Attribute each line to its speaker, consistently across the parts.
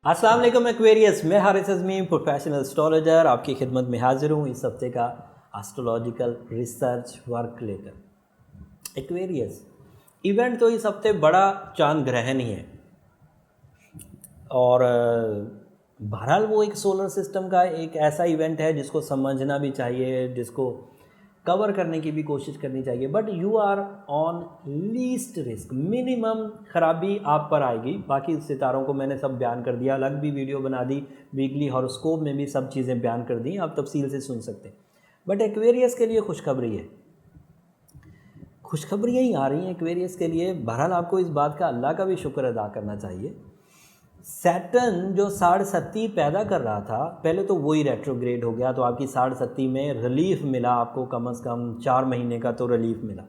Speaker 1: अस्सलाम वालेकुम एक्वेरियस, मैं हारिस अज़मी प्रोफेशनल एस्ट्रोलॉजर आपकी खिदमत में हाजिर हूँ इस हफ्ते का एस्ट्रोलॉजिकल रिसर्च वर्क लेकर। एक्वेरियस इवेंट तो इस हफ्ते बड़ा चांद ग्रहण ही है और बहरहाल वो एक सोलर सिस्टम का एक ऐसा इवेंट है जिसको समझना भी चाहिए, जिसको कवर करने की भी कोशिश करनी चाहिए। But you are on least risk, minimum खराबी आप पर आएगी। बाकी सितारों को मैंने सब बयान कर दिया, अलग भी वीडियो बना दी, वीकली हॉरोस्कोप में भी सब चीज़ें बयान कर दी, आप तफसील से सुन सकते हैं। बट एक्वेरियस के लिए खुशखबरी है, खुशखबरियाँ ही आ रही हैं एक्वेरियस के लिए। बहरहाल आपको इस बात का अल्लाह का भी शुक्र अदा करना चाहिए। सैटर्न जो 7.5 पैदा कर रहा था, पहले तो वही रेट्रोग्रेड हो गया, तो आपकी 7.5 में रिलीफ मिला आपको, कम से कम 4 महीने का तो रिलीफ मिला।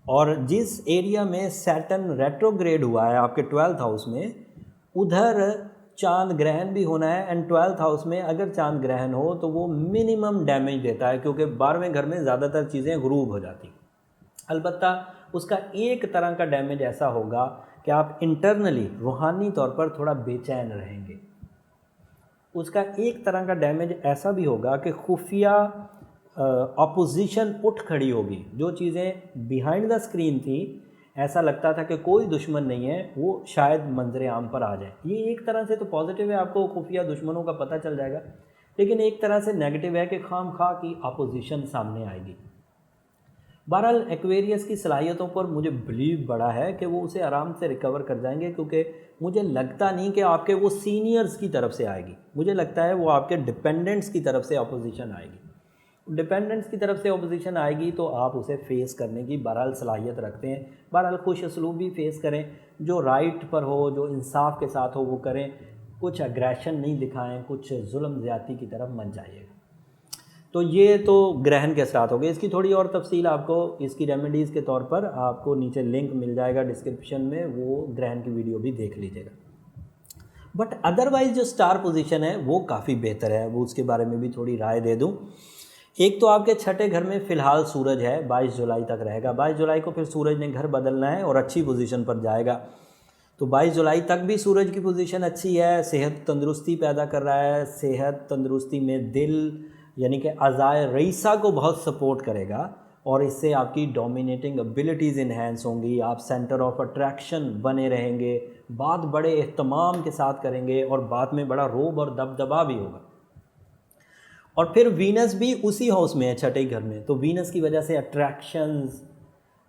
Speaker 1: और जिस एरिया में सैटर्न रेट्रोग्रेड हुआ है आपके 12th हाउस में, उधर चांद ग्रहण भी होना है। एंड 12th हाउस में अगर चांद ग्रहण हो तो वो मिनिमम डैमेज देता है, क्योंकि 12वें घर में ज़्यादातर चीज़ें गुरूब हो जाती। अलबत्ता उसका एक तरह का डैमेज ऐसा होगा कि आप इंटरनली रूहानी तौर पर थोड़ा बेचैन रहेंगे। उसका एक तरह का डैमेज ऐसा भी होगा कि खुफिया अपोजिशन उठ खड़ी होगी। जो चीज़ें बिहाइंड द स्क्रीन थी, ऐसा लगता था कि कोई दुश्मन नहीं है, वो शायद मंजर आम पर आ जाए। ये एक तरह से तो पॉजिटिव है, आपको खुफिया दुश्मनों का पता चल जाएगा। लेकिन एक तरह से नेगेटिव है कि खाम खा की अपोजिशन सामने आएगी। बहरहाल एक्वेरियस की सलाहियतों पर मुझे बिलीव बड़ा है कि वो उसे आराम से रिकवर कर जाएंगे, क्योंकि मुझे लगता नहीं कि आपके वो सीनियर्स की तरफ से आएगी। मुझे लगता है वो आपके डिपेंडेंट्स की तरफ से अपोजिशन आएगी। डिपेंडेंट्स की तरफ से अपोजिशन आएगी तो आप उसे फेस करने की बहरहाल सलाहियत रखते हैं। बहरहाल खुश असलूब भी फेस करें, जो राइट पर हो, जो इंसाफ के साथ हो वो करें। कुछ अग्रेशन नहीं दिखाएं, कुछ जुल्म ज़्यादती की तरफ मत जाइएगा। तो ये तो ग्रहण के असरात हो गए। इसकी थोड़ी और तफसील आपको इसकी रेमेडीज़ के तौर पर आपको नीचे लिंक मिल जाएगा डिस्क्रिप्शन में, वो ग्रहण की वीडियो भी देख लीजिएगा। बट अदरवाइज़ जो स्टार पोजीशन है वो काफ़ी बेहतर है, वो उसके बारे में भी थोड़ी राय दे दूँ। एक तो आपके छठे घर में फ़िलहाल सूरज है, 22 जुलाई तक रहेगा। 22 जुलाई को फिर सूरज ने घर बदलना है और अच्छी पोजीशन पर जाएगा। तो 22 जुलाई तक भी सूरज की पोजीशन अच्छी है, सेहत तंदुरुस्ती पैदा कर रहा है। सेहत तंदुरुस्ती में दिल यानी कि अज़ाए रईसा को बहुत सपोर्ट करेगा और इससे आपकी डोमिनेटिंग एबिलिटीज़ इन्हेंस होंगी। आप सेंटर ऑफ अट्रैक्शन बने रहेंगे, बात बड़े एहतमाम के साथ करेंगे और बात में बड़ा रोब और दबदबा भी होगा। और फिर वीनस भी उसी हाउस में है, छठे घर में, तो वीनस की वजह से अट्रैक्शंस,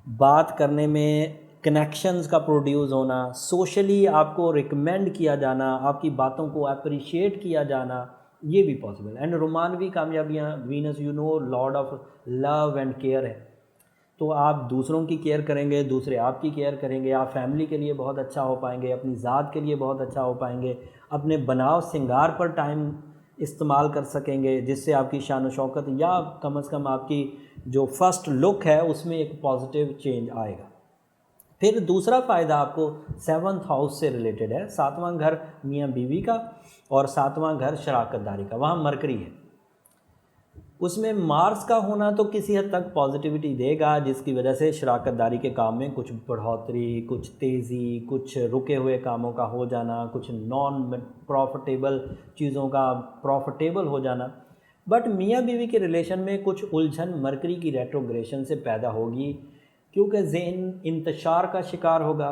Speaker 1: बात करने में कनेक्शंस का प्रोड्यूस होना, सोशली आपको रिकमेंड किया जाना, आपकी बातों को अप्रिशिएट किया जाना, ये भी पॉसिबल। एंड रोमानवी कामयाबियाँ, Venus you know lord of love and care है, तो आप दूसरों की केयर करेंगे, दूसरे आपकी केयर करेंगे, आप फैमिली के लिए बहुत अच्छा हो पाएंगे, अपनी ज़ात के लिए बहुत अच्छा हो पाएंगे, अपने बनाव सिंगार पर टाइम इस्तेमाल कर सकेंगे, जिससे आपकी शान व शौकत या कम से कम आपकी जो फर्स्ट लुक है उसमें एक पॉजिटिव चेंज आएगा। फिर दूसरा फ़ायदा आपको 7th हाउस से रिलेटेड है। 7वां घर मियाँ बीवी का और 7वां घर शराकतदारी का, वहाँ मरकरी है। उसमें मार्स का होना तो किसी हद तक पॉजिटिविटी देगा, जिसकी वजह से शराकतदारी के काम में कुछ बढ़ोतरी, कुछ तेज़ी, कुछ रुके हुए कामों का हो जाना, कुछ नॉन प्रॉफिटेबल चीज़ों का प्रॉफिटेबल हो जाना। बट मियाँ बीवी के रिलेशन में कुछ उलझन मरकरी की रेट्रोग्रेशन से पैदा होगी, क्योंकि जहन इंतशार का शिकार होगा,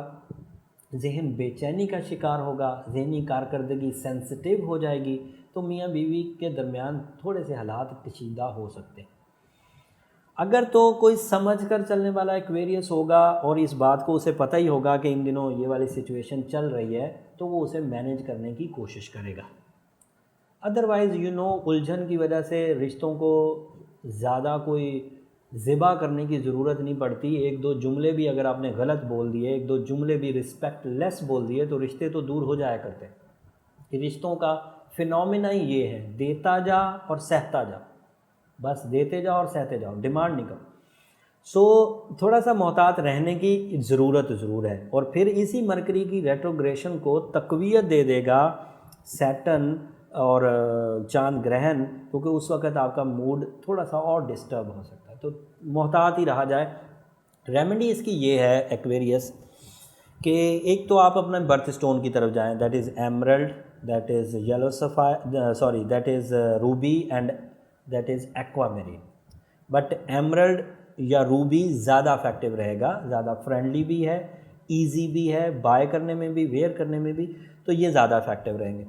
Speaker 1: जहन बेचैनी का शिकार होगा, जहनी कारकर्दगी सेंसिटिव हो जाएगी। तो मियाँ बीवी के दरमियान थोड़े से हालात कशीदा हो सकते हैं। अगर तो कोई समझ कर चलने वाला एक्वेरियस होगा और इस बात को उसे पता ही होगा कि इन दिनों ये वाली सिचुएशन चल रही है, तो वो उसे मैनेज करने की कोशिश करेगा। अदरवाइज़ यू नो उलझन की वजह से रिश्तों को ज़्यादा कोई ज़िबा करने की ज़रूरत नहीं पड़ती। एक दो जुमले भी अगर आपने गलत बोल दिए, एक दो जुमले भी रिस्पेक्टलेस बोल दिए, तो रिश्ते तो दूर हो जाया करते हैं। रिश्तों का फिनोमिना ही ये है, देता जा और सहता जा, बस देते जाओ और सहते जाओ, डिमांड नहीं करो। सो थोड़ा सा मोहतात रहने की ज़रूरत ज़रूर है। और फिर इसी मरकरी की रेट्रोग्रेशन को तक़वियत दे देगा सैटर्न और चांद ग्रहण, क्योंकि उस वक़्त आपका मूड थोड़ा सा और डिस्टर्ब हो सकता है, तो मोहतात ही रहा जाए। रेमेडी इसकी ये है एक्वेरियस कि एक तो आप अपना बर्थ स्टोन की तरफ जाएं, that is emerald, that is yellow sapphire, sorry that is ruby and that is aquamarine. But emerald या रूबी ज़्यादा इफेक्टिव रहेगा, ज़्यादा फ्रेंडली भी है, इजी भी है, बाय करने में भी, वेयर करने में भी, तो ये ज़्यादा इफेक्टिव रहेंगे।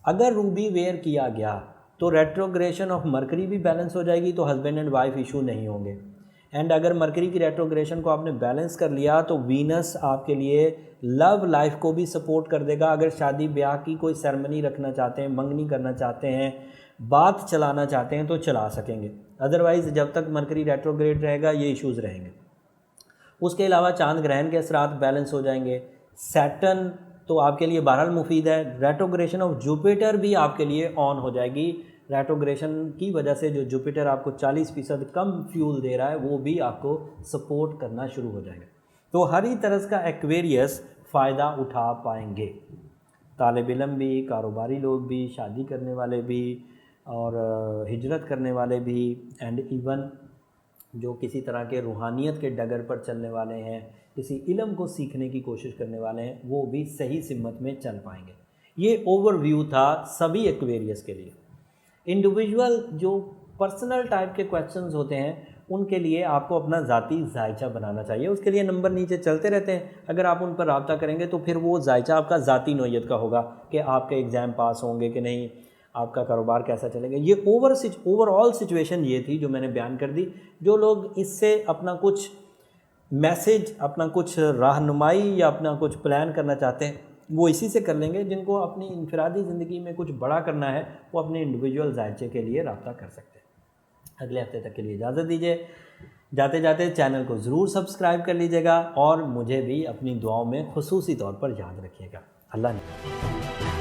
Speaker 1: अगर रूबी वेयर किया गया तो रेट्रोग्रेशन ऑफ मरकरी भी बैलेंस हो जाएगी, तो हस्बैंड एंड वाइफ इशू नहीं होंगे। एंड अगर मरकरी की रेट्रोग्रेशन को आपने बैलेंस कर लिया तो वीनस आपके लिए लव लाइफ को भी सपोर्ट कर देगा। अगर शादी ब्याह की कोई सेरेमनी रखना चाहते हैं, मंगनी करना चाहते हैं, बात चलाना चाहते हैं तो चला सकेंगे। अदरवाइज़ जब तक मरकरी रेट्रोग्रेड रहेगा ये इश्यूज़ रहेंगे। उसके अलावा चांद ग्रहण के असरात बैलेंस हो जाएंगे। सैटर्न तो आपके लिए बहरहाल मुफीद है। रेट्रोग्रेशन ऑफ जुपिटर भी आपके लिए ऑन हो जाएगी। रेट्रोग्रेशन की वजह से जो जुपिटर आपको 40% कम फ्यूल दे रहा है वो भी आपको सपोर्ट करना शुरू हो जाएगा। तो हर ही तरह का एक्वेरियस फ़ायदा उठा पाएंगे। तालिब इल्म भी, कारोबारी लोग भी, शादी करने वाले भी और हिजरत करने वाले भी, एंड इवन जो किसी तरह के रूहानियत के डगर पर चलने वाले हैं, किसी इल्म को सीखने की कोशिश करने वाले हैं, वो भी सही सिमत में चल पाएंगे। ये ओवरव्यू था सभी एक्वेरियस के लिए। इंडिविजुअल जो पर्सनल टाइप के क्वेश्चंस होते हैं उनके लिए आपको अपना ज़ाती जायचा बनाना चाहिए। उसके लिए नंबर नीचे चलते रहते हैं, अगर आप उन पर रब्ता करेंगे तो फिर वो जायचा आपका ज़ाती नौयत का होगा कि आपके एग्ज़ाम पास होंगे कि नहीं, आपका कारोबार कैसा चलेगा। ये ओवरऑल सिचुएशन ये थी जो मैंने बयान कर दी। जो लोग इससे अपना कुछ मैसेज, अपना कुछ रहनुमाई या अपना कुछ प्लान करना चाहते हैं वो इसी से कर लेंगे। जिनको अपनी इनफरादी ज़िंदगी में कुछ बड़ा करना है वो अपने इंडिविजुअल जायचे के लिए रब्ता कर सकते हैं। अगले हफ्ते तक के लिए इजाज़त दीजिए। जाते जाते चैनल को ज़रूर सब्सक्राइब कर लीजिएगा और मुझे भी अपनी दुआओं में खुसूसी तौर पर याद रखिएगा। अल्लाह ने